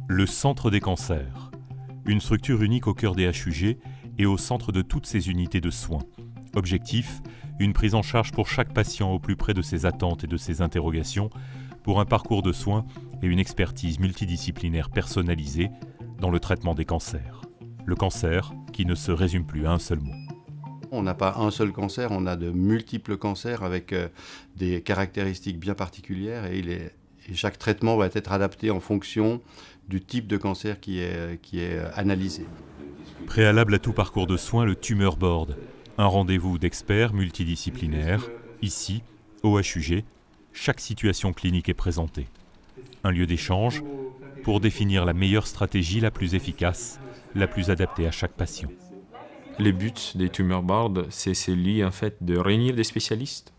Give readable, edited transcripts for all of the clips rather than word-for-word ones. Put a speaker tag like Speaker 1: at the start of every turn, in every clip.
Speaker 1: Le Centre des cancers, une structure unique au cœur des HUG et au centre de toutes ces unités de soins. Objectif, une prise en charge pour chaque patient au plus près de ses attentes et de ses interrogations, pour un parcours de soins et une expertise multidisciplinaire personnalisée dans le traitement des cancers. Le cancer qui ne se résume plus à un seul mot.
Speaker 2: On n'a pas un seul cancer, on a de multiples cancers avec des caractéristiques bien particulières et chaque traitement va être adapté en fonction du type de cancer qui est analysé.
Speaker 1: Préalable à tout parcours de soins, le Tumor Board, un rendez-vous d'experts multidisciplinaires. Ici, au HUG, chaque situation clinique est présentée. Un lieu d'échange pour définir la meilleure stratégie la plus efficace, la plus adaptée à chaque patient.
Speaker 3: Le but des Tumor Boards, c'est celui en fait de réunir des spécialistes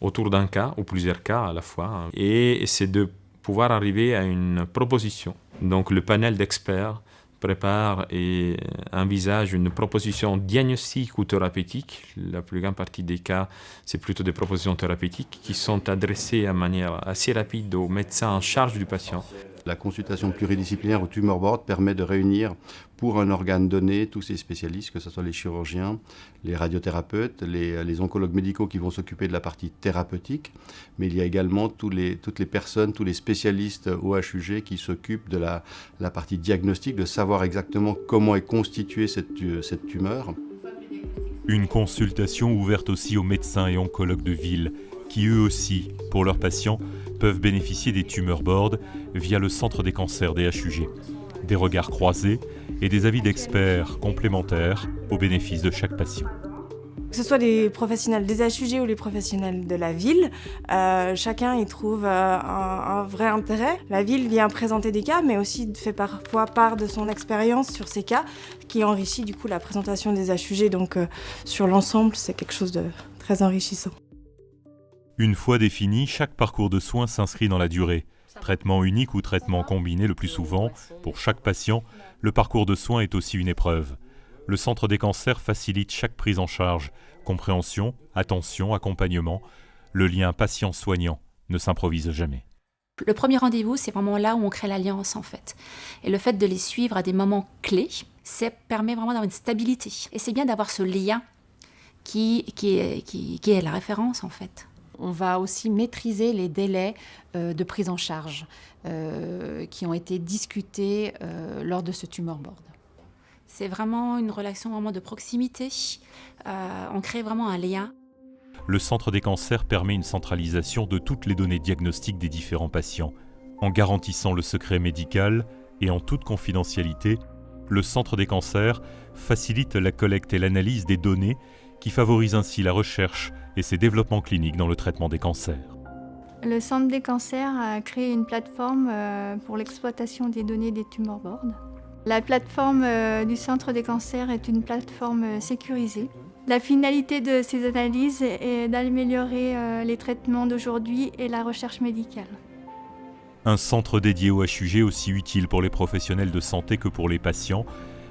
Speaker 3: autour d'un cas ou plusieurs cas à la fois, et c'est de pouvoir arriver à une proposition. Donc le panel d'experts prépare et envisage une proposition diagnostique ou thérapeutique. La plus grande partie des cas, c'est plutôt des propositions thérapeutiques qui sont adressées de manière assez rapide aux médecins en charge du patient.
Speaker 2: La consultation pluridisciplinaire au Tumor Board permet de réunir pour un organe donné tous ces spécialistes, que ce soit les chirurgiens, les radiothérapeutes, les oncologues médicaux qui vont s'occuper de la partie thérapeutique, mais il y a également toutes les personnes, tous les spécialistes au HUG qui s'occupent de la partie diagnostique, de savoir exactement comment est constituée cette tumeur.
Speaker 1: Une consultation ouverte aussi aux médecins et oncologues de ville, qui eux aussi, pour leurs patients, peuvent bénéficier des Tumor Boards via le Centre des cancers des HUG. Des regards croisés et des avis d'experts complémentaires au bénéfice de chaque patient.
Speaker 4: Que ce soit les professionnels des HUG ou les professionnels de la ville, chacun y trouve un vrai intérêt. La ville vient présenter des cas, mais aussi fait parfois part de son expérience sur ces cas, qui enrichit du coup la présentation des HUG. Donc sur l'ensemble, c'est quelque chose de très enrichissant.
Speaker 1: Une fois défini, chaque parcours de soins s'inscrit dans la durée. Traitement unique ou traitement combiné le plus souvent, pour chaque patient, le parcours de soins est aussi une épreuve. Le Centre des cancers facilite chaque prise en charge, compréhension, attention, accompagnement. Le lien patient-soignant ne s'improvise jamais.
Speaker 5: Le premier rendez-vous, c'est vraiment là où on crée l'alliance en fait. Et le fait de les suivre à des moments clés, ça permet vraiment d'avoir une stabilité. Et c'est bien d'avoir ce lien qui est la référence en fait.
Speaker 6: On va aussi maîtriser les délais de prise en charge qui ont été discutés lors de ce Tumor Board.
Speaker 5: C'est vraiment une relation vraiment de proximité. On crée vraiment un lien.
Speaker 1: Le Centre des cancers permet une centralisation de toutes les données diagnostiques des différents patients. En garantissant le secret médical et en toute confidentialité, le Centre des cancers facilite la collecte et l'analyse des données qui favorisent ainsi la recherche et ses développements cliniques dans le traitement des cancers.
Speaker 7: Le Centre des cancers a créé une plateforme pour l'exploitation des données des Tumor Boards. La plateforme du Centre des cancers est une plateforme sécurisée. La finalité de ces analyses est d'améliorer les traitements d'aujourd'hui et la recherche médicale.
Speaker 1: Un centre dédié au HUG aussi utile pour les professionnels de santé que pour les patients,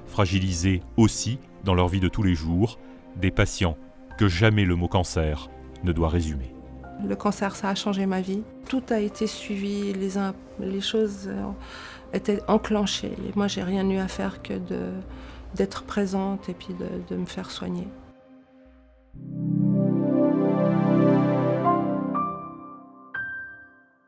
Speaker 1: fragilisés aussi dans leur vie de tous les jours, des patients que jamais le mot cancer ne doit résumer.
Speaker 8: Le cancer, ça a changé ma vie. Tout a été suivi, les choses étaient enclenchées. Et moi, j'ai rien eu à faire que d'être présente et puis de me faire soigner.